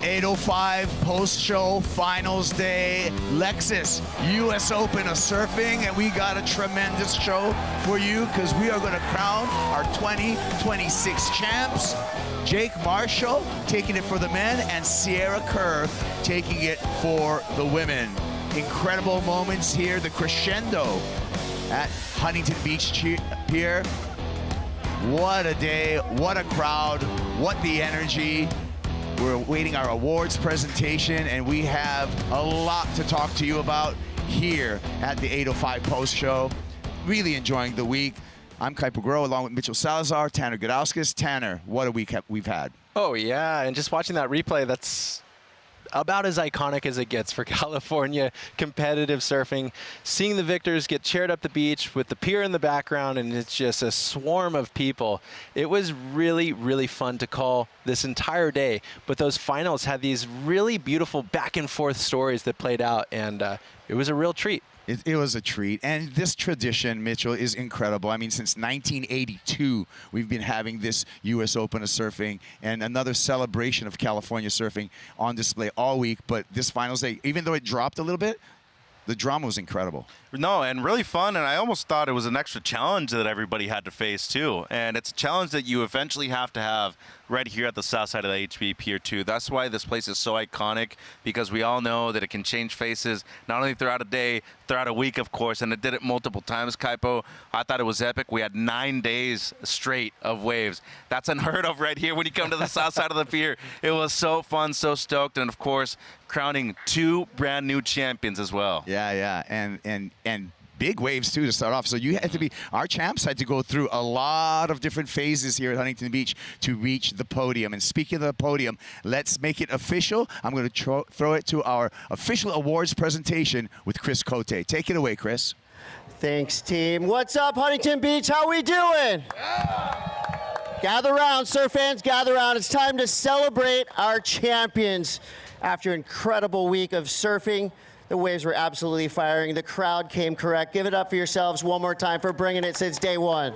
8:05 post-show finals day, Lexus US Open of Surfing, and we got a tremendous show for you because we are going to crown our 2026 champs. Jake Marshall taking it for the men and Sierra Kerr taking it for the women. Incredible moments here, the crescendo at Huntington Beach Pier. What a day, what a crowd, what the energy. We're awaiting our awards presentation, and we have a lot to talk to you about here at the 8:05 post show. Really enjoying the week. I'm Kuiper Groh along with Mitchell Salazar, Tanner Gudauskas. Tanner, what a week we've had. Oh yeah, and just watching that replay, that's about as iconic as it gets for California competitive surfing. Seeing the victors get cheered up the beach with the pier in the background, and it's just a swarm of people. It was really, really fun to call this entire day, but those finals had these really beautiful back and forth stories that played out, and it was a real treat. It was a treat, and this tradition, Mitchell, is incredible. I mean, since 1982, we've been having this U.S. Open of Surfing and another celebration of California surfing on display all week. But this finals day, even though it dropped a little bit, the drama was incredible. No, and really fun, and I almost thought it was an extra challenge that everybody had to face too. And it's a challenge that you eventually have to have right here at the south side of the HB Pier 2. That's why this place is so iconic, because we all know that it can change faces, not only throughout a day, throughout a week, of course, and it did it multiple times, Kaipo. I thought it was epic. We had 9 days straight of waves. That's unheard of right here when you come to the south side of the pier. It was so fun, so stoked, and of course, crowning 2 brand new champions as well. Yeah, and big waves too to start off. So you had to be, our champs had to go through a lot of different phases here at Huntington Beach to reach the podium. And speaking of the podium, let's make it official. I'm going to throw it to our official awards presentation with Chris Cote. Take it away, Chris. Thanks, team. What's up, Huntington Beach? How we doing? Yeah. Gather around, surf fans, gather around. It's time to celebrate our champions. After an incredible week of surfing, the waves were absolutely firing. The crowd came correct. Give it up for yourselves one more time for bringing it since day one.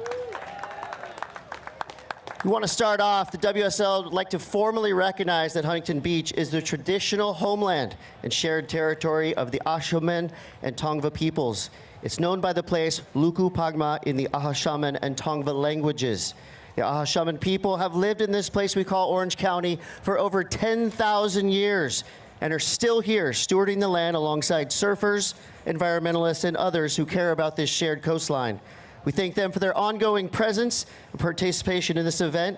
We want to start off, the WSL would like to formally recognize that Huntington Beach is the traditional homeland and shared territory of the Ashaman and Tongva peoples. It's known by the place Luku Pagma in the Ahashaman and Tongva languages. The Ahashaman people have lived in this place we call Orange County for over 10,000 years and are still here stewarding the land alongside surfers, environmentalists, and others who care about this shared coastline. We thank them for their ongoing presence and participation in this event.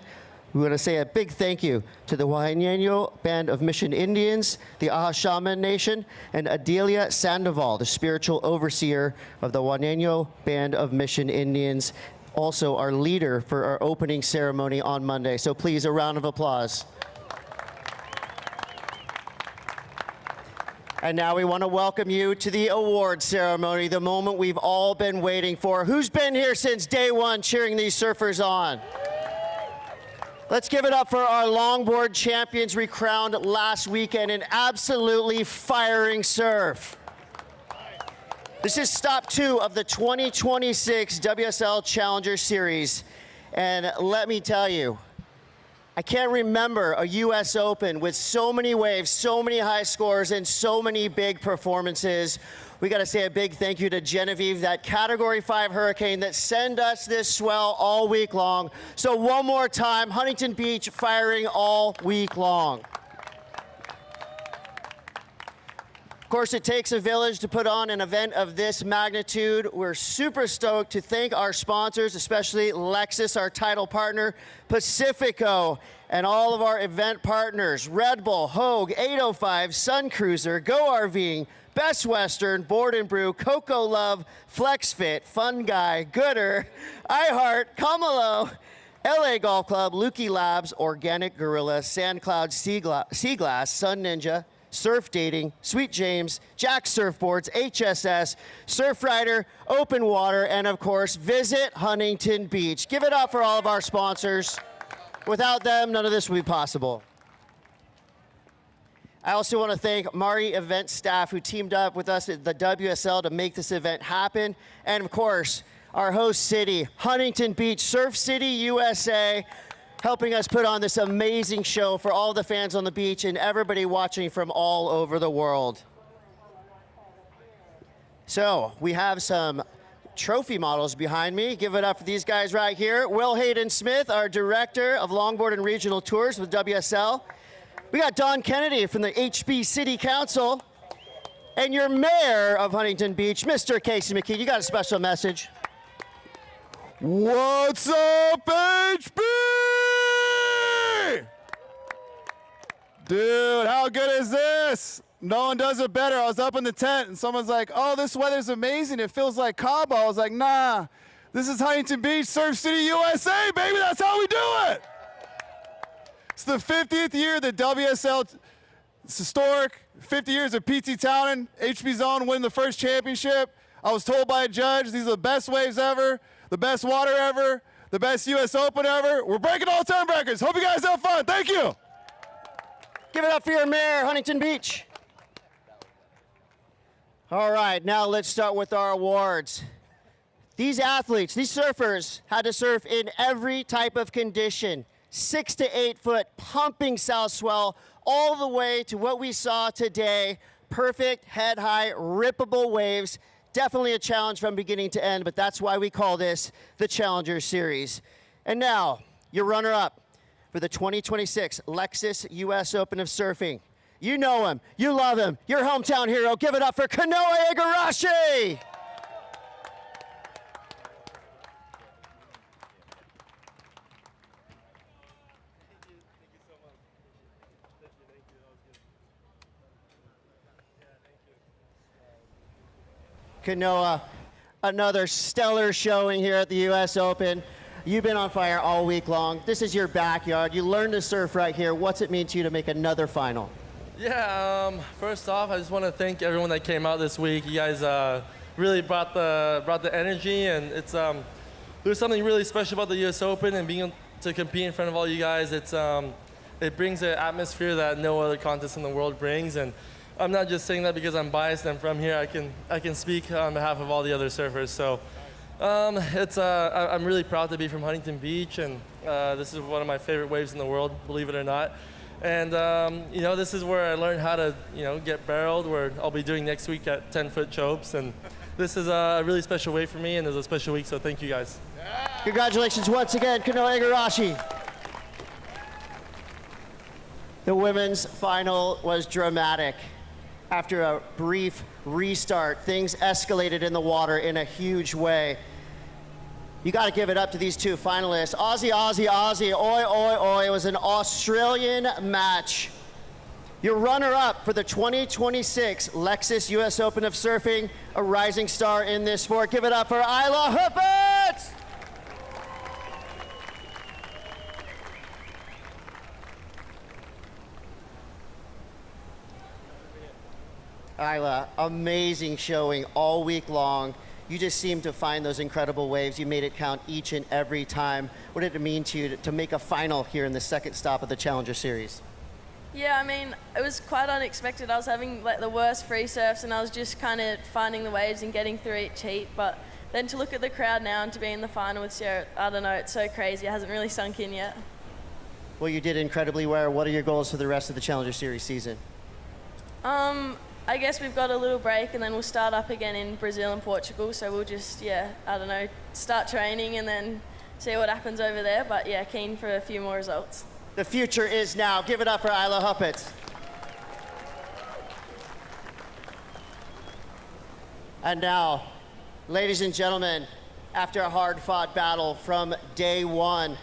We want to say a big thank you to the Wahineño Band of Mission Indians, the Ahashaman Nation, and Adelia Sandoval, the spiritual overseer of the Wahineño Band of Mission Indians, also our leader for our opening ceremony on Monday. So please, a round of applause. And now we want to welcome you to the award ceremony, the moment we've all been waiting for. Who's been here since day one cheering these surfers on? Let's give it up for our longboard champions recrowned last weekend in absolutely firing surf. This is stop 2 of the 2026 WSL Challenger Series. And let me tell you, I can't remember a US Open with so many waves, so many high scores, and so many big performances. We got to say a big thank you to Genevieve, that Category 5 hurricane that sent us this swell all week long. So one more time, Huntington Beach firing all week long. Of course, it takes a village to put on an event of this magnitude. We're super stoked to thank our sponsors, especially Lexus, our title partner, Pacifico, and all of our event partners, Red Bull, Hogue, 805, Sun Cruiser, Go RVing, Best Western, Board and Brew, Coco Love, FlexFit, Fun Guy, Gooder, iHeart, Kamalo, LA Golf Club, Lukey Labs, Organic Gorilla, SandCloud, Seaglass, Sun Ninja, Surf Dating, Sweet James, Jack Surfboards, HSS, Surfrider, Open Water, and of course, Visit Huntington Beach. Give it up for all of our sponsors. Without them, none of this would be possible. I also want to thank Mari event staff who teamed up with us at the WSL to make this event happen. And of course, our host city, Huntington Beach, Surf City, USA. helping us put on this amazing show for all the fans on the beach and everybody watching from all over the world. So we have some trophy models behind me. Give it up for these guys right here. Will Hayden Smith, our Director of Longboard and Regional Tours with WSL. We got Don Kennedy from the HB City Council. And your Mayor of Huntington Beach, Mr. Casey McKee. You got a special message. What's up, HB? Dude, how good is this? No one does it better. I was up in the tent and someone's like, oh, this weather's amazing. It feels like Cabo. I was like, nah, this is Huntington Beach, Surf City, USA, baby. That's how we do it. It's the 50th year that WSL, it's historic. 50 years of PT Townend, HB Zone winning the first championship. I was told by a judge, these are the best waves ever, the best water ever, the best US Open ever. We're breaking all-time records. Hope you guys have fun. Thank you. Give it up for your Mayor, Huntington Beach. All right, now let's start with our awards. These athletes, these surfers, had to surf in every type of condition. 6 to 8 foot pumping south swell, all the way to what we saw today. Perfect head high, rippable waves. Definitely a challenge from beginning to end, but that's why we call this the Challenger Series. And now, your runner-up for the 2026 Lexus US Open of Surfing. You know him, you love him, your hometown hero. Give it up for Kanoa Igarashi. Kanoa, another stellar showing here at the US Open. You've been on fire all week long. This is your backyard. You learned to surf right here. What's it mean to you to make another final? Yeah, first off, I just want to thank everyone that came out this week. You guys really brought the energy, and it's there's something really special about the US Open and being able to compete in front of all you guys. It brings an atmosphere that no other contest in the world brings, and I'm not just saying that because I'm biased. I'm from here. I can speak on behalf of all the other surfers. So I'm really proud to be from Huntington Beach, and this is one of my favorite waves in the world, believe it or not. And this is where I learned how to get barreled, where I'll be doing next week at 10-foot chopes. And this is a really special wave for me, and it's a special week. So thank you guys. Congratulations once again, Kanoa Igarashi. The women's final was dramatic. After a brief restart, things escalated in the water in a huge way. You got to give it up to these two finalists. Aussie, Aussie, Aussie, oi, oi, oi. It was an Australian match. Your runner-up for the 2026 Lexus US Open of Surfing, a rising star in this sport. Give it up for Isla Huppatz! Isla, amazing showing all week long. You just seemed to find those incredible waves. You made it count each and every time. What did it mean to you to make a final here in the second stop of the Challenger Series? Yeah, I mean, it was quite unexpected. I was having like the worst free surfs, and I was just kind of finding the waves and getting through each heat. But then to look at the crowd now and to be in the final with Sierra, I don't know, it's so crazy. It hasn't really sunk in yet. Well, you did incredibly well. What are your goals for the rest of the Challenger Series season? I guess we've got a little break, and then we'll start up again in Brazil and Portugal. So we'll just, I don't know, start training and then see what happens over there. But yeah, keen for a few more results. The future is now. Give it up for Isla Huppatz. And now, ladies and gentlemen, after a hard-fought battle from day one,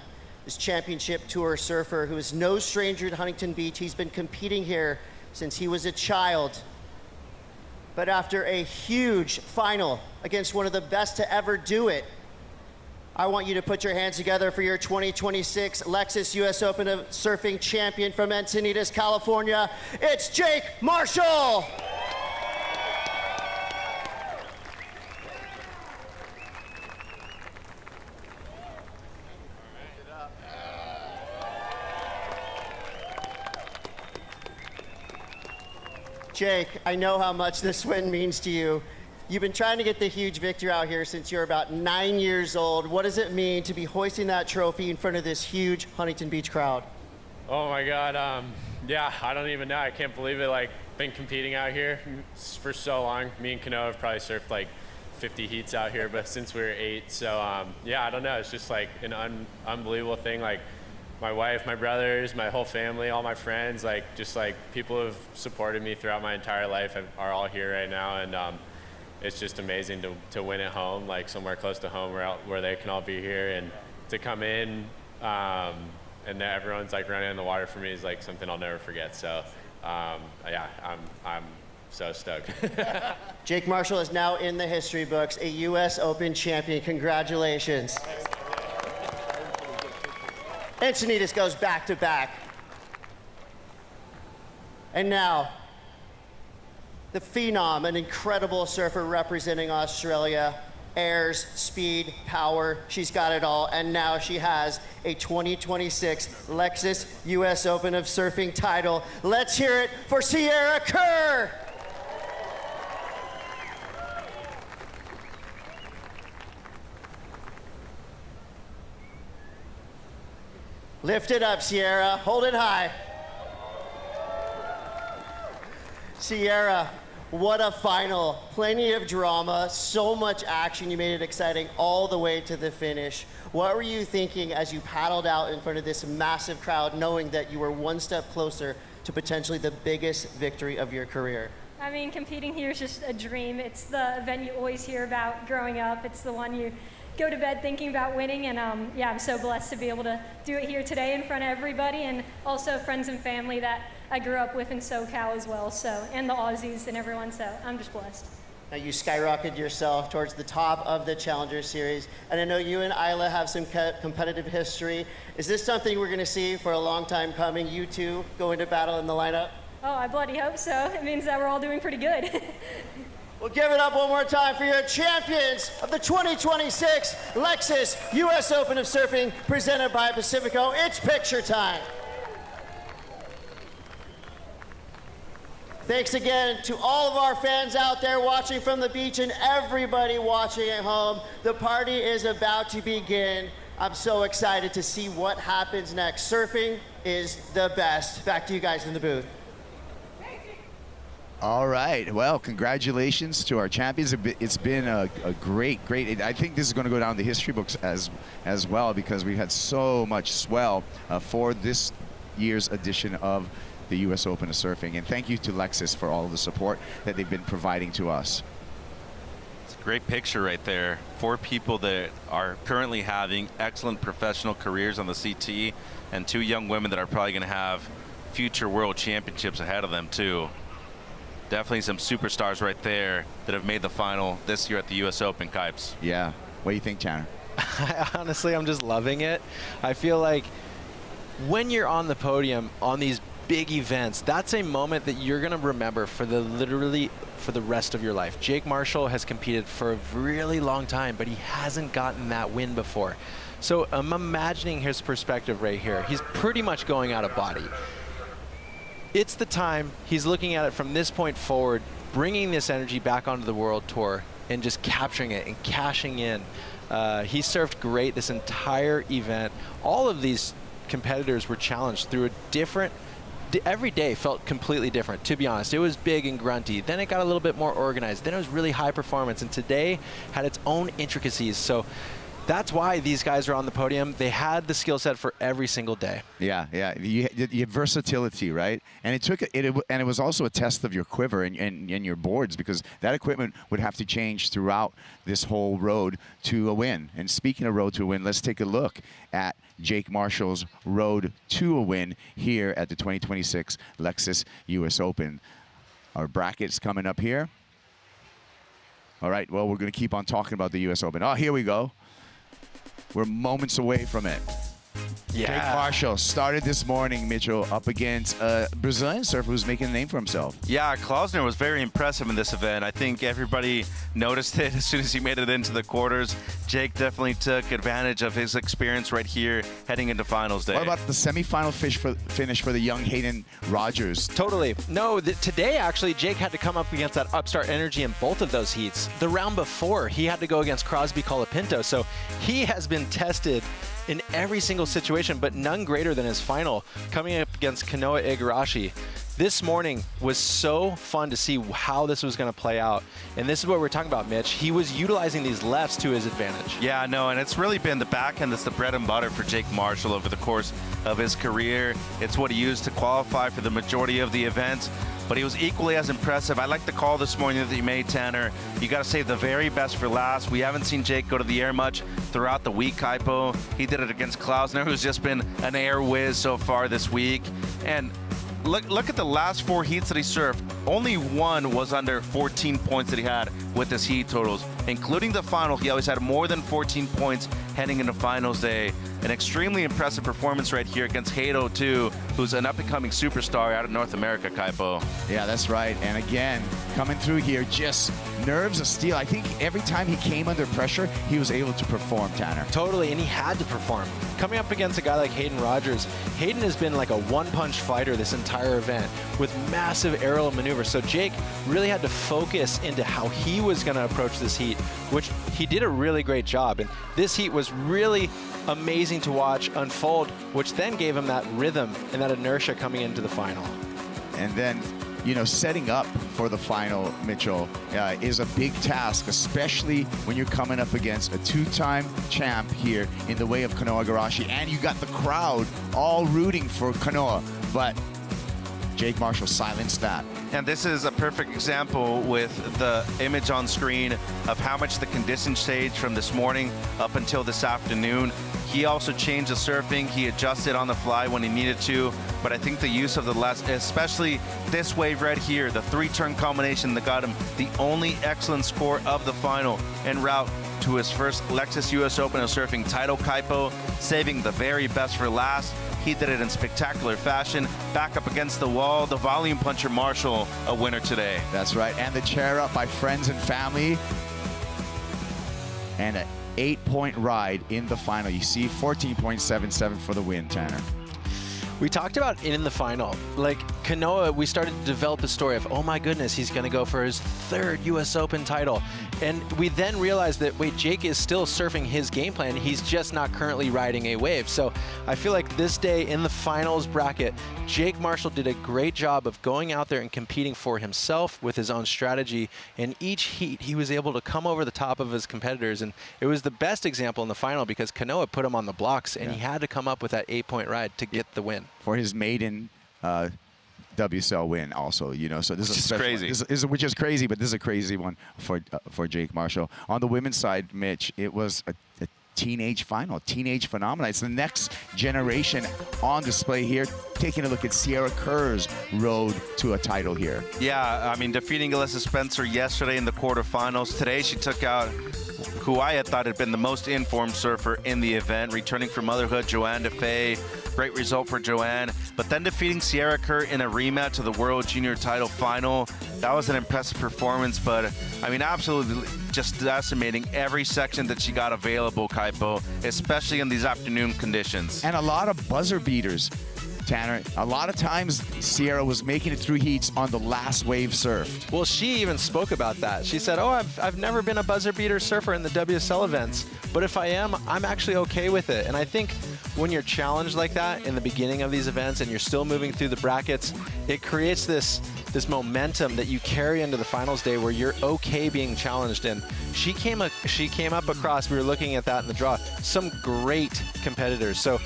this championship tour surfer who is no stranger to Huntington Beach, he's been competing here since he was a child. But after a huge final against one of the best to ever do it, I want you to put your hands together for your 2026 Lexus US Open of Surfing champion from Encinitas, California. It's Jake Marshall. Jake, I know how much this win means to you. You've been trying to get the huge victory out here since you're about 9 years old. What does it mean to be hoisting that trophy in front of this huge Huntington Beach crowd? Oh my God, yeah, I don't even know. I can't believe it. Like, been competing out here for so long. Me and Kanoa have probably surfed like 50 heats out here, but since we were 8. So yeah, I don't know. It's just like an unbelievable thing. Like, my wife, my brothers, my whole family, all my friends, like just like people who have supported me throughout my entire life are all here right now, and it's just amazing to win at home, like somewhere close to home where they can all be here, and to come in and everyone's like running in the water for me is like something I'll never forget. So yeah, I'm so stoked. Jake Marshall is now in the history books, a U.S. Open champion. Congratulations. Encinitas goes back to back. And now, the phenom, an incredible surfer representing Australia, airs, speed, power, she's got it all, and now she has a 2026 Lexus US Open of Surfing title. Let's hear it for Sierra Kerr! Lift it up, Sierra. Hold it high. Sierra, what a final. Plenty of drama, so much action. You made it exciting all the way to the finish. What were you thinking as you paddled out in front of this massive crowd, knowing that you were one step closer to potentially the biggest victory of your career? I mean, competing here is just a dream. It's the event you always hear about growing up. It's the one you go to bed thinking about winning, and yeah, I'm so blessed to be able to do it here today in front of everybody, and also friends and family that I grew up with in SoCal as well, so, and the Aussies and everyone, so I'm just blessed. Now you skyrocketed yourself towards the top of the Challenger Series, and I know you and Isla have some competitive history. Is this something we're gonna see for a long time coming, you two going to battle in the lineup? Oh, I bloody hope so. It means that we're all doing pretty good. We'll give it up one more time for your champions of the 2026 Lexus US Open of Surfing, presented by Pacifico. It's picture time. Thanks again to all of our fans out there watching from the beach and everybody watching at home. The party is about to begin. I'm so excited to see what happens next. Surfing is the best. Back to you guys in the booth. All right. Well, congratulations to our champions. It's been a great. I think this is going to go down the history books as well, because we've had so much swell for this year's edition of the U.S. Open of Surfing. And thank you to Lexus for all of the support that they've been providing to us. It's a great picture right there. 4 people that are currently having excellent professional careers on the CT, and 2 young women that are probably going to have future world championships ahead of them too. Definitely some superstars right there that have made the final this year at the U.S. Open, Kipes. Yeah. What do you think, Tanner? Honestly, I'm just loving it. I feel like when you're on the podium on these big events, that's a moment that you're going to remember for literally for the rest of your life. Jake Marshall has competed for a really long time, but he hasn't gotten that win before. So I'm imagining his perspective right here. He's pretty much going out of body. It's the time, he's looking at it from this point forward, bringing this energy back onto the World Tour and just capturing it and cashing in. He surfed great this entire event. All of these competitors were challenged through a different, every day felt completely different, to be honest. It was big and grunty, then it got a little bit more organized, then it was really high performance, and today had its own intricacies. So that's why these guys are on the podium. They had the skill set for every single day. Yeah. You had versatility, right? And it was also a test of your quiver and your boards, because that equipment would have to change throughout this whole road to a win. And speaking of road to a win, let's take a look at Jake Marshall's road to a win here at the 2026 Lexus US Open. Our bracket's coming up here. All right, well, we're going to keep on talking about the US Open. Oh, here we go. We're moments away from it. Yeah. Jake Marshall started this morning, Mitchell, up against a Brazilian surfer who's making a name for himself. Yeah, Klausner was very impressive in this event. I think everybody noticed it as soon as he made it into the quarters. Jake definitely took advantage of his experience right here heading into finals day. What about the semifinal finish for the young Hayden Rogers? Totally. No, today actually Jake had to come up against that upstart energy in both of those heats. The round before, he had to go against Crosby Colapinto, so he has been tested in every single situation, but none greater than his final, coming up against Kanoa Igarashi. This morning was so fun to see how this was going to play out. And this is what we're talking about, Mitch. He was utilizing these lefts to his advantage. Yeah, no, and it's really been the backhand that's the bread and butter for Jake Marshall over the course of his career. It's what he used to qualify for the majority of the events, but he was equally as impressive. I like the call this morning that you made, Tanner. You got to save the very best for last. We haven't seen Jake go to the air much throughout the week, Kaipo. He did it against Klausner, who's just been an air whiz so far this week. And look at the last 4 heats that he surfed. Only one was under 14 points that he had with his heat totals, including the final. He always had more than 14 points heading into finals day. An extremely impressive performance right here against Hato, too, who's an up-and-coming superstar out of North America, Kaipo. Yeah, that's right. And again, coming through here, just nerves of steel. I think every time he came under pressure, he was able to perform, Tanner. Totally, and he had to perform. Coming up against a guy like Hayden Rogers, Hayden has been like a one-punch fighter this entire event with massive aerial maneuvers. So Jake really had to focus into how he was going to approach this heat, which he did a really great job. And this heat was really amazing to watch unfold, which then gave him that rhythm and that inertia coming into the final. And then, you know, setting up for the final, Mitchell, is a big task, especially when you're coming up against a 2-time champ here in the way of Kanoa Igarashi, and you got the crowd all rooting for Kanoa, but Jake Marshall silenced that. And this is a perfect example with the image on screen of how much the condition changed from this morning up until this afternoon. He also changed the surfing. He adjusted on the fly when he needed to. But I think the use of the last, especially this wave right here, the 3-turn combination that got him the only excellent score of the final en route to his first Lexus US Open of Surfing title, Kaipo, saving the very best for last. He did it in spectacular fashion. Back up against the wall, the volume puncher Marshall, a winner today. That's right, and the chair up by friends and family. And an 8-point ride in the final. You see 14.77 for the win, Tanner. We talked about in the final, like Kanoa, we started to develop a story of, oh my goodness, he's going to go for his 3rd US Open title. And we then realized that, wait, Jake is still surfing his game plan. He's just not currently riding a wave. So I feel like this day in the finals bracket, Jake Marshall did a great job of going out there and competing for himself with his own strategy. In each heat, he was able to come over the top of his competitors. And it was the best example in the final because Kanoa put him on the blocks, and he had to come up with that 8-point ride to get the win. For his maiden WSL win also, you know, so this is crazy. Which is crazy, but this is a crazy one for Jake Marshall. On the women's side, Mitch, it was a teenage final, teenage phenomenon. It's the next generation on display here. Taking a look at Sierra Kerr's road to a title here. Yeah, I mean, defeating Alyssa Spencer yesterday in the quarterfinals. Today she took out who I had thought had been the most informed surfer in the event, returning from motherhood, Joanne DeFay. Great result for Joanne. But then defeating Sierra Kerr in a rematch of the World Junior title final. That was an impressive performance, but I mean, absolutely just decimating every section that she got available, Kaipo, especially in these afternoon conditions. And a lot of buzzer beaters, Tanner. A lot of times Sierra was making it through heats on the last wave surfed. Well, she even spoke about that. She said, oh, I've never been a buzzer beater surfer in the WSL events, but if I am, I'm actually okay with it. And I think when you're challenged like that in the beginning of these events and you're still moving through the brackets, it creates this momentum that you carry into the finals day where you're okay being challenged. And she came up across, we were looking at that in the draw, some great competitors. So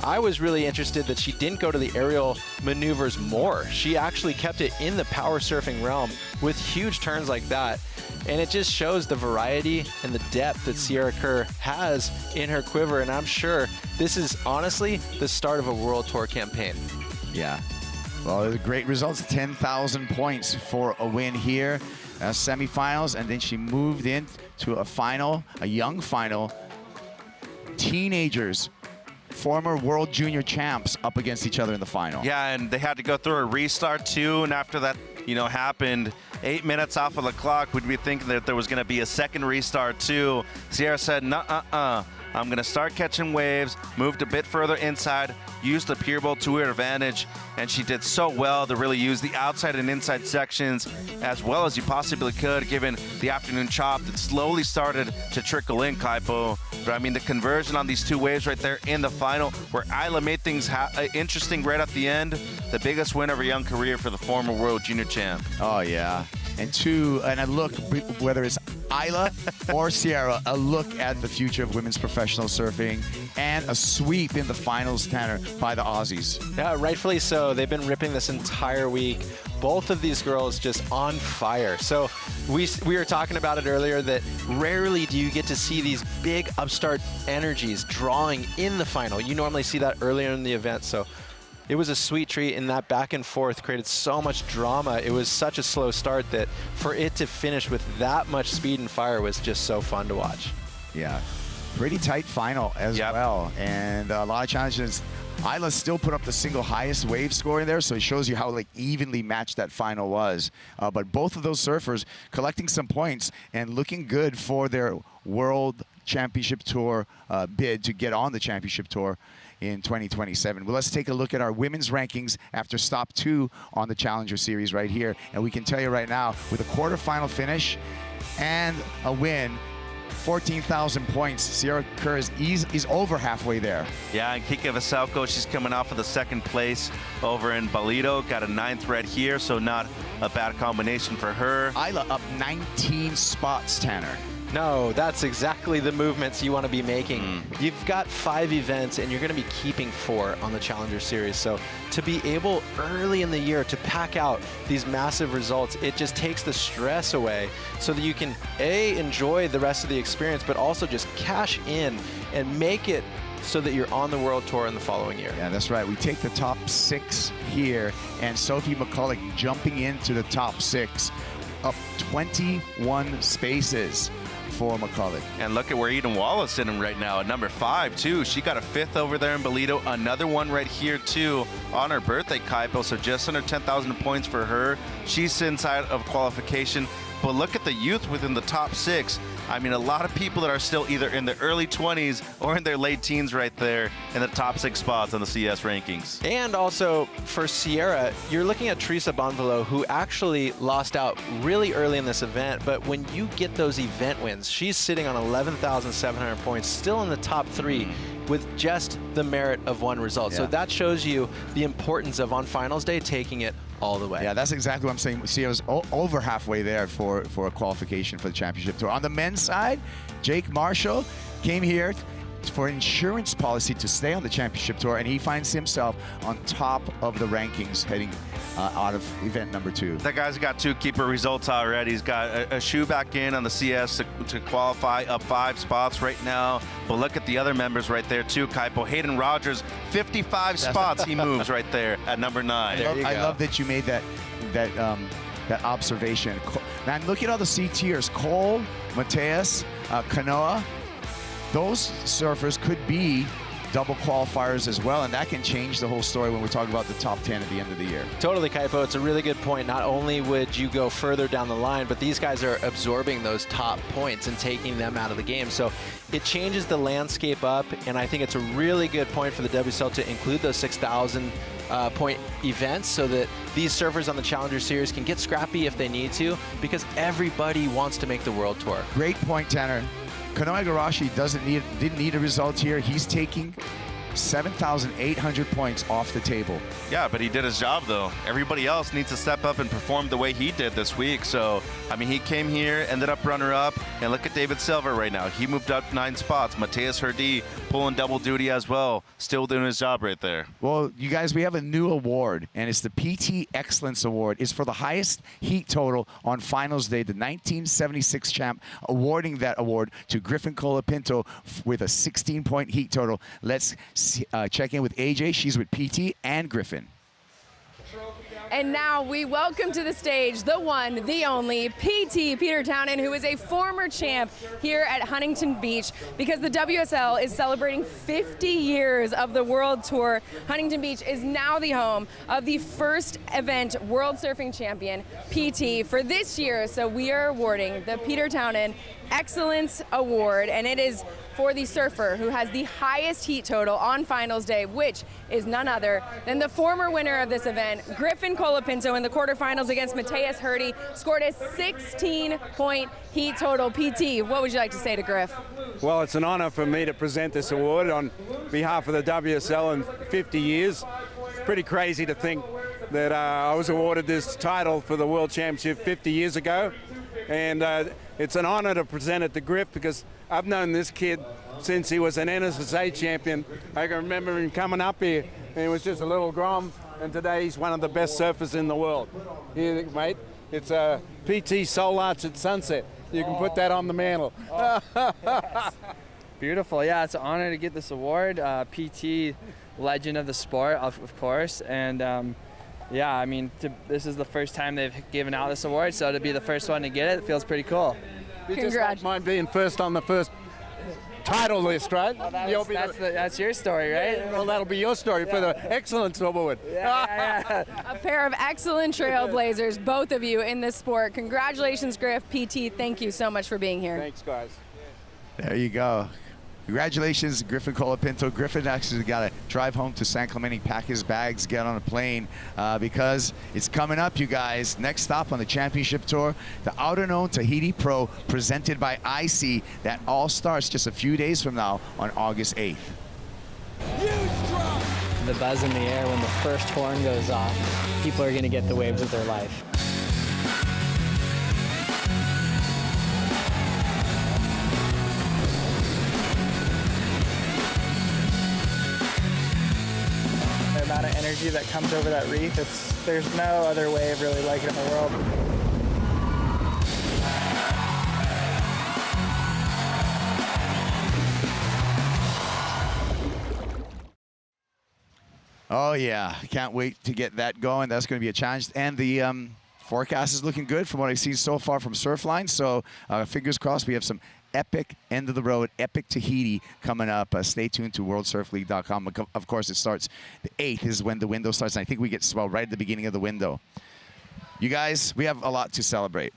I was really interested that she didn't go to the aerial maneuvers more. She actually kept it in the power surfing realm with huge turns like that. And it just shows the variety and the depth that Sierra Kerr has in her quiver. And I'm sure this is honestly the start of a World Tour campaign. Yeah. Well, great results, 10,000 points for a win here, semifinals, and then she moved in to a final, a young final. Teenagers former world junior champs up against each other in the final. Yeah, and they had to go through a restart too, and after that, happened, 8 minutes off of the clock, we'd be thinking that there was going to be a second restart too. Sierra said, "Nuh-uh-uh. I'm going to start catching waves," moved a bit further inside, used the pier bowl to her advantage, and she did so well to really use the outside and inside sections as well as you possibly could, given the afternoon chop that slowly started to trickle in, Kaipo. But I mean, the conversion on these two waves right there in the final, where Isla made things interesting right at the end, the biggest win of her young career for the former world junior champ. Oh, yeah. And a look, whether it's Isla or Sierra, a look at the future of women's professional surfing, and a sweep in the finals, Tanner, by the Aussies. Yeah, rightfully so. They've been ripping this entire week. Both of these girls just on fire. So we were talking about it earlier that rarely do you get to see these big upstart energies drawing in the final. You normally see that earlier in the event. So it was a sweet treat, and that back and forth created so much drama. It was such a slow start that for it to finish with that much speed and fire was just so fun to watch. Yeah, pretty tight final as well, and a lot of challenges. Isla still put up the single highest wave score in there, so it shows you how evenly matched that final was. But both of those surfers collecting some points and looking good for their World Championship Tour bid to get on the Championship Tour in 2027. Well, let's take a look at our women's rankings after stop 2 on the Challenger Series right here. And we can tell you right now, with a quarterfinal finish and a win, 14,000 points, Sierra Kerr is over halfway there. Yeah, and Kika Veselko, she's coming off of the 2nd place over in Balito, got a 9th red here, so not a bad combination for her. Isla up 19 spots, Tanner. No, that's exactly the movements you want to be making. You've got 5 events, and you're going to be keeping 4 on the Challenger Series. So to be able early in the year to pack out these massive results, it just takes the stress away so that you can, A, enjoy the rest of the experience, but also just cash in and make it so that you're on the World Tour in the following year. Yeah, that's right. We take the top 6 here, and Sophie McCulloch jumping into the top 6, up 21 spaces for McCulloch. And look at where Eden Wallace is sitting right now at number 5 too. She got a 5th over there in Bolito, another one right here too on her birthday, Kaipo, so just under 10,000 points for her. She's inside of qualification, but look at the youth within the top 6. I mean, a lot of people that are still either in their early 20s or in their late teens right there in the top 6 spots on the CS rankings. And also for Sierra, you're looking at Teresa Bonvalo, who actually lost out really early in this event, but when you get those event wins, she's sitting on 11,700 points, still in the top 3 with just the merit of one result. Yeah. So that shows you the importance of on finals day taking it all the way. Yeah, that's exactly what I'm saying. Sierra's over halfway there for a qualification for the Championship Tour. On the men's side, Jake Marshall came here for insurance policy to stay on the Championship Tour, and he finds himself on top of the rankings heading out of event number 2. That guy's got 2 keeper results already. He's got a shoe back in on the CS to qualify, up 5 spots right now. But look at the other members right there too, Kaipo. Hayden Rogers, 55 spots he moves right there at number 9. I love that you made that observation. Man, look at all the CTers. Cole, Mateus, Kanoa. Those surfers could be double qualifiers as well, and that can change the whole story when we're talking about the top 10 at the end of the year. Totally, Kaipo. It's a really good point. Not only would you go further down the line, but these guys are absorbing those top points and taking them out of the game. So it changes the landscape up, and I think it's a really good point for the WSL to include those 6,000 point events so that these surfers on the Challenger Series can get scrappy if they need to, because everybody wants to make the World Tour. Great point, Tanner. Kanoa Igarashi didn't need a result here. He's taking 7,800 points off the table. Yeah, but he did his job though. Everybody else needs to step up and perform the way he did this week. So, I mean, he came here, ended up runner-up, and look at David Silver right now. He moved up 9 spots. Mateus Herdy pulling double duty as well, still doing his job right there. Well, you guys, we have a new award, and it's the PT Excellence Award. It's for the highest heat total on finals day, the 1976 champ, awarding that award to Griffin Colapinto with a 16-point heat total. Let's check in with AJ. She's with PT and Griffin. And now we welcome to the stage the one, the only, PT Peter Townend, who is a former champ here at Huntington Beach, because the WSL is celebrating 50 years of the World Tour. Huntington Beach is now the home of the first event World Surfing Champion, PT, for this year. So we are awarding the Peter Townend Excellence Award, and it is for the surfer who has the highest heat total on finals day, which is none other than the former winner of this event, Griffin Colapinto, in the quarterfinals against Mateus Hurdy, scored a 16-point heat total. PT, what would you like to say to Griff? Well, it's an honor for me to present this award on behalf of the WSL in 50 years. It's pretty crazy to think that I was awarded this title for the World Championship 50 years ago. And it's an honor to present it to Griff, because I've known this kid since he was an NSSA champion. I can remember him coming up here, and he was just a little grom, and today he's one of the best surfers in the world. Here, mate, it's a PT Soul Arch at sunset. You can put that on the mantle. Beautiful, yeah, it's an honor to get this award. PT, legend of the sport, of course, and yeah, I mean, this is the first time they've given out this award, so to be the first one to get it feels pretty cool. You just don't mind being first on the first title list, right? Well, that's your story, right? Yeah, well, that'll be your story for the Excellence Award. Yeah. A pair of excellent trailblazers, both of you in this sport. Congratulations, Griff. PT, thank you so much for being here. Thanks, guys. There you go. Congratulations, Griffin Colapinto. Griffin actually got to drive home to San Clemente, pack his bags, get on a plane, because it's coming up, you guys. Next stop on the championship tour, the Outer Known Tahiti Pro, presented by IC. That all starts just a few days from now on August 8th. The buzz in the air when the first horn goes off, people are going to get the waves of their life. The amount of energy that comes over that reef, there's no other wave really like it in the world. Oh yeah, can't wait to get that going. That's going to be a challenge, and the forecast is looking good from what I've seen so far from Surfline. So fingers crossed, we have some epic end of the road, epic Tahiti coming up. Stay tuned to WorldSurfLeague.com. Of course, it starts the 8th is when the window starts, and I think we get swell right at the beginning of the window. You guys, we have a lot to celebrate.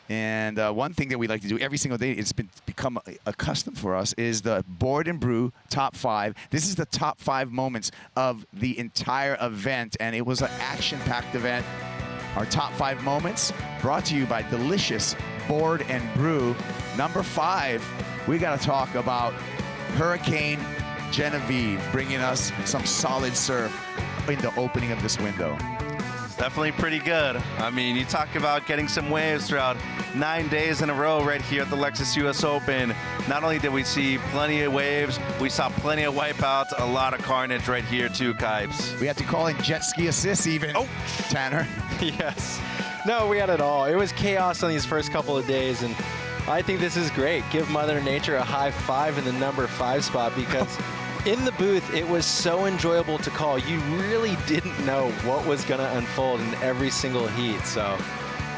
And one thing that we like to do every single day, it's become a custom for us, is the Board and Brew Top 5. This is the top 5 moments of the entire event, and it was an action-packed event. Our top 5 moments brought to you by delicious Board and Brew. Number 5, we got to talk about Hurricane Genevieve bringing us some solid surf in the opening of this window. It's definitely pretty good. I mean, you talk about getting some waves throughout 9 days in a row right here at the Lexus US Open. Not only did we see plenty of waves, we saw plenty of wipeouts, a lot of carnage right here too, Kipes. We had to call in jet ski assists even. Oh, Tanner. Yes. No, we had it all. It was chaos on these first couple of days, and I think this is great. Give Mother Nature a high 5 in the number 5 spot, because in the booth, it was so enjoyable to call. You really didn't know what was going to unfold in every single heat, so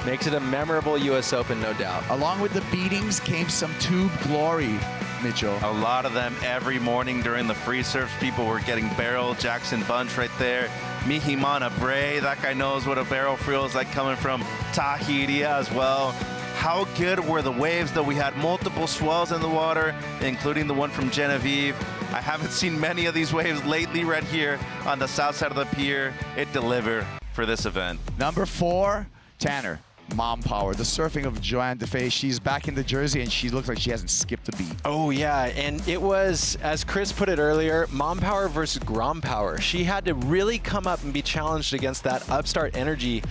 makes it a memorable U.S. Open, no doubt. Along with the beatings came some tube glory, Mitchell. A lot of them every morning during the free surfs. People were getting barrel. Jackson Bunch right there. Mihimana Bray, that guy knows what a barrel feels like, coming from Tahiti as well. How good were the waves, though? We had multiple swells in the water, including the one from Genevieve. I haven't seen many of these waves lately right here on the south side of the pier. It delivered for this event. Number 4, Tanner. Mom Power, the surfing of Joanne DeFay. She's back in the jersey, and she looks like she hasn't skipped a beat. Oh, yeah, and it was, as Chris put it earlier, Mom Power versus Grom Power. She had to really come up and be challenged against that upstart energy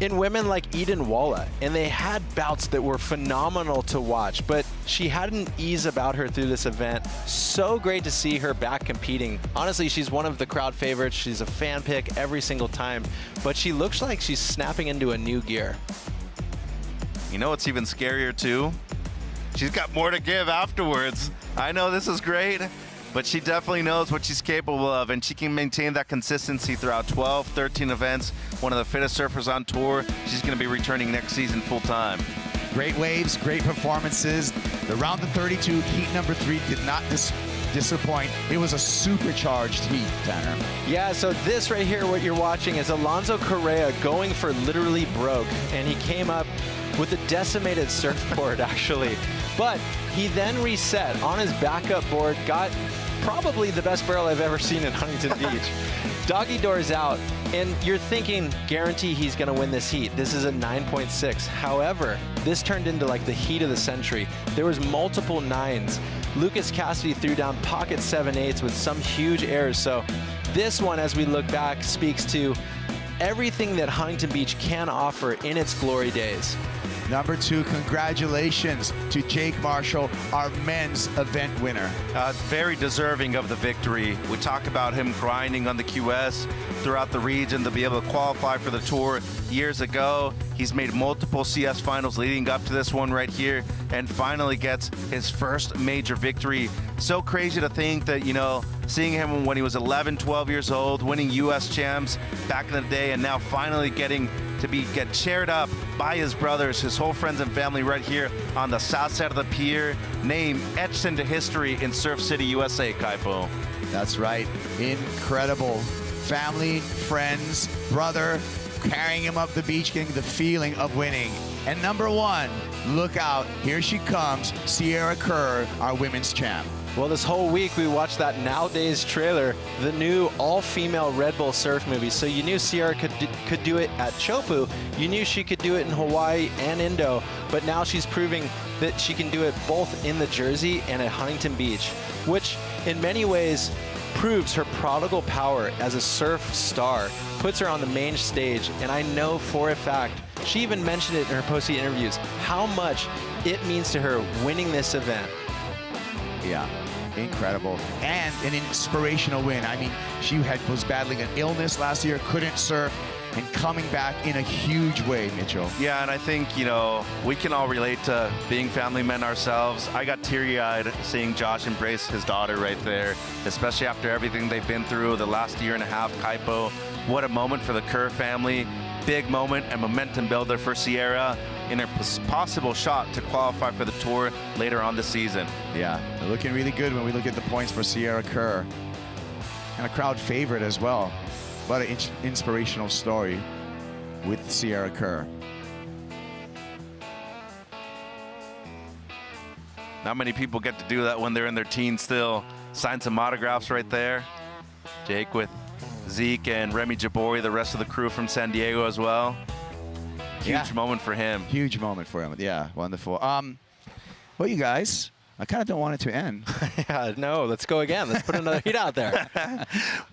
in women like Eden Walla, and they had bouts that were phenomenal to watch, but she had an ease about her through this event. So great to see her back competing. Honestly, she's one of the crowd favorites. She's a fan pick every single time, but she looks like she's snapping into a new gear. You know what's even scarier too? She's got more to give afterwards. I know this is great, but she definitely knows what she's capable of, and she can maintain that consistency throughout 12, 13 events. One of the fittest surfers on tour. She's going to be returning next season full time. Great waves, great performances. The round of 32, heat number 3 did not disappoint. It was a supercharged heat, Tanner. Yeah, so this right here, what you're watching, is Alonso Correa going for literally broke, and he came up with a decimated surfboard, actually. But he then reset on his backup board, got probably the best barrel I've ever seen in Huntington Beach. Doggy doors out, and you're thinking, guarantee he's gonna win this heat. This is a 9.6. However, this turned into like the heat of the century. There was multiple 9s. Lucas Cassidy threw down pocket 7/8s with some huge errors. So this one, as we look back, speaks to everything that Huntington Beach can offer in its glory days. Number 2, congratulations to Jake Marshall, our men's event winner. Very deserving of the victory. We talk about him grinding on the QS throughout the region to be able to qualify for the tour years ago. He's made multiple CS finals leading up to this one right here, and finally gets his first major victory. So crazy to think that, you know, seeing him when he was 11, 12 years old, winning US champs back in the day, and now finally getting to get cheered up by his brothers, his whole friends and family right here on the south side of the pier. Name etched into history in Surf City, USA, Kaipo. That's right. Incredible. Family, friends, brother, carrying him up the beach, getting the feeling of winning. And number 1, look out. Here she comes, Sierra Kerr, our women's champ. Well, this whole week we watched that Nowadays trailer, the new all-female Red Bull surf movie. So you knew Sierra could do it at Chopu. You knew she could do it in Hawaii and Indo. But now she's proving that she can do it both in the Jersey and at Huntington Beach, which in many ways proves her prodigal power as a surf star, puts her on the main stage. And I know for a fact, she even mentioned it in her post-heat interviews, how much it means to her winning this event. Yeah, incredible. And an inspirational win. I mean, she was battling an illness last year, couldn't surf, and coming back in a huge way, Mitchell. Yeah, and I think, you know, we can all relate to being family men ourselves. I got teary-eyed seeing Josh embrace his daughter right there, especially after everything they've been through the last year and a half. Kaipo, what a moment for the Kerr family. Big moment and momentum builder for Sierra in her possible shot to qualify for the tour later on this season. Yeah, they're looking really good when we look at the points for Sierra Kerr. And a crowd favorite as well. What an inspirational story with Sierra Kerr. Not many people get to do that when they're in their teens still. Sign some autographs right there. Jake with Zeke and Remy Jabori, the rest of the crew from San Diego as well. Huge moment for him. Huge moment for him. Yeah, wonderful. Well, you guys, I kind of don't want it to end. Yeah, no, let's go again. Let's put another heat out there.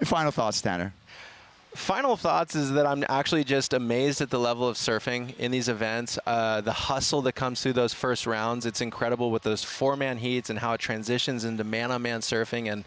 Final thoughts, Tanner. Final thoughts is that I'm actually just amazed at the level of surfing in these events. The hustle that comes through those first rounds, it's incredible with those 4-man heats and how it transitions into man-on-man surfing. And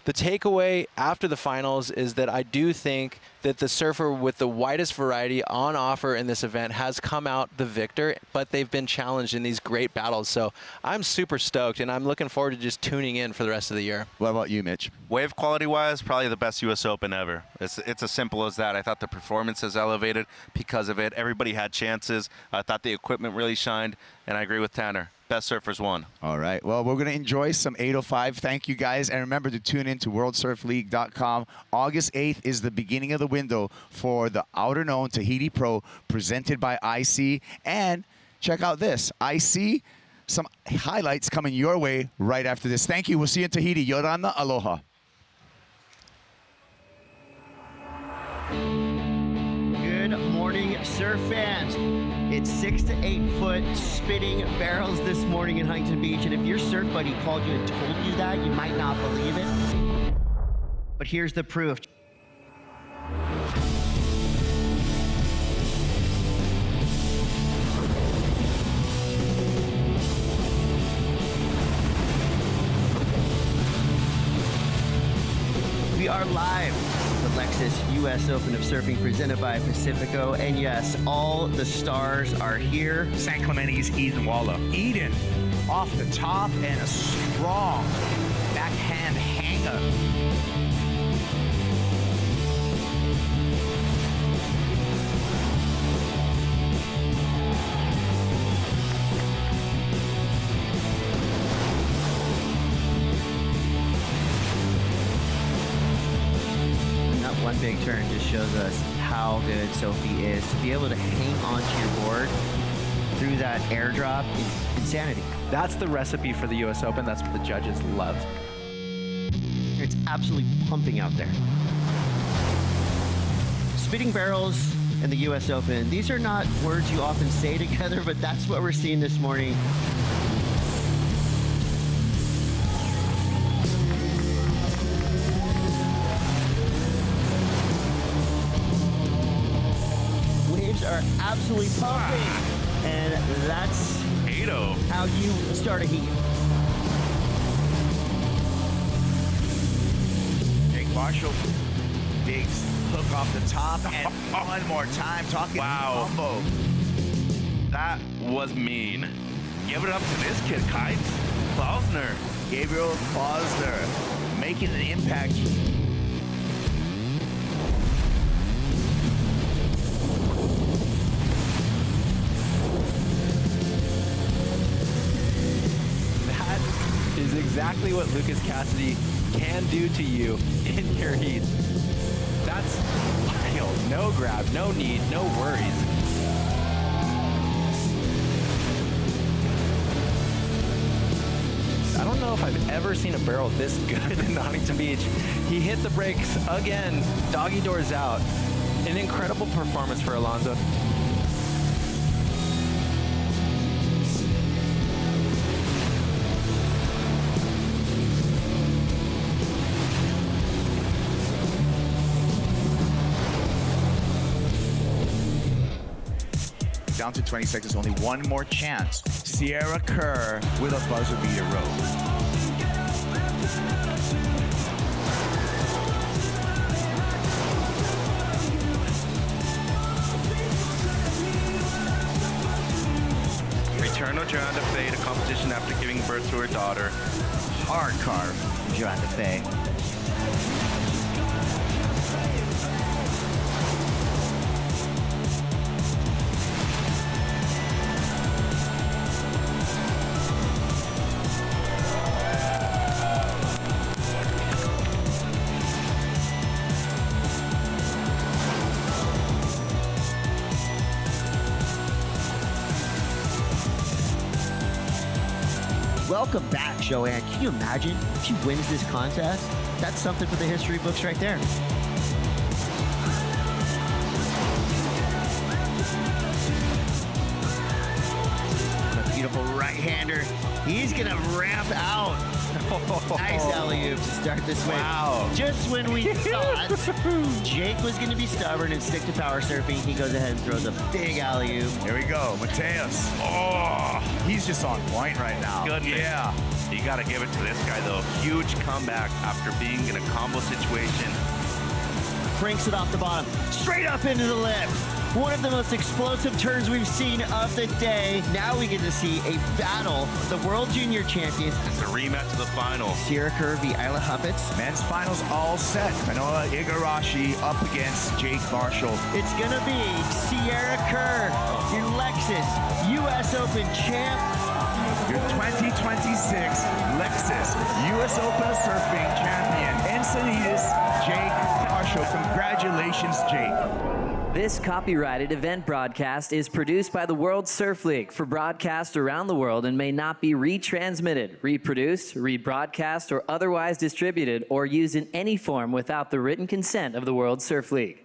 the takeaway after the finals is that I do think that the surfer with the widest variety on offer in this event has come out the victor, but they've been challenged in these great battles. So I'm super stoked, and I'm looking forward to just tuning in for the rest of the year. What about you, Mitch? Wave quality-wise, probably the best U.S. Open ever. It's as simple as that. I thought the performance has elevated because of it. Everybody had chances. I thought the equipment really shined, and I agree with Tanner. Best surfers won. All right. Well, we're going to enjoy some 805. Thank you, guys. And remember to tune in to WorldSurfLeague.com. August 8th is the beginning of the window for the Outer Known Tahiti Pro presented by IC. And check out this. IC, some highlights coming your way right after this. Thank you. We'll see you in Tahiti. Yorana, aloha. Good morning, surf fans. It's 6 to 8 foot spinning barrels this morning in Huntington Beach. And if your surf buddy called you and told you that, you might not believe it. But here's the proof. We are live. The Lexus US Open of Surfing presented by Pacifico. And yes, all the stars are here. San Clemente's Eden Walla. Eden off the top and a strong backhand hang-up. One big turn just shows us how good Sophie is. To be able to hang onto your board through that airdrop is insanity. That's the recipe for the US Open. That's what the judges love. It's absolutely pumping out there. Spitting barrels and the US Open, these are not words you often say together, but that's what we're seeing this morning. Are absolutely pumping, and that's 8-0. how you start a heat. Jake Marshall, big hook off the top, and one more time talking combo. That was mean. Give it up to this kid, Kites. Klausner. Gabriel Klausner making an impact. Is exactly what Lucas Cassidy can do to you in your heat. That's wild. No grab, no need, no worries. I don't know if I've ever seen a barrel this good in Huntington Beach. He hit the brakes again, doggy doors out. An incredible performance for Alonso. Down to 20 seconds, only one more chance. Sierra Kerr with a buzzer beater row. Return of Joanne Faye to competition after giving birth to her daughter. Hard carve, Joanne Faye. Welcome back, Joanne. Can you imagine if she wins this contest? That's something for the history books right there. A beautiful right-hander. He's gonna ramp out. Nice alley-oop to start this way. Wow. Just when we thought Jake was gonna be stubborn and stick to power surfing, he goes ahead and throws a big alley-oop. Here we go, Mateus. Oh, he's just on point right now. Goodness. Yeah. You got to give it to this guy, though. Huge comeback after being in a combo situation. Cranks it off the bottom, straight up into the lip. One of the most explosive turns we've seen of the day. Now we get to see a battle of the World Junior Champions. It's a rematch of the final. Sierra Kerr v. Isla Huppatz. Men's finals all set. Kanoa Igarashi up against Jake Marshall. It's gonna be Sierra Kerr, your Lexus US Open champ. Your 2026 Lexus US Open Surfing champion, Encinitas, Jake Marshall. Congratulations, Jake. This copyrighted event broadcast is produced by the World Surf League for broadcast around the world and may not be retransmitted, reproduced, rebroadcast, or otherwise distributed or used in any form without the written consent of the World Surf League.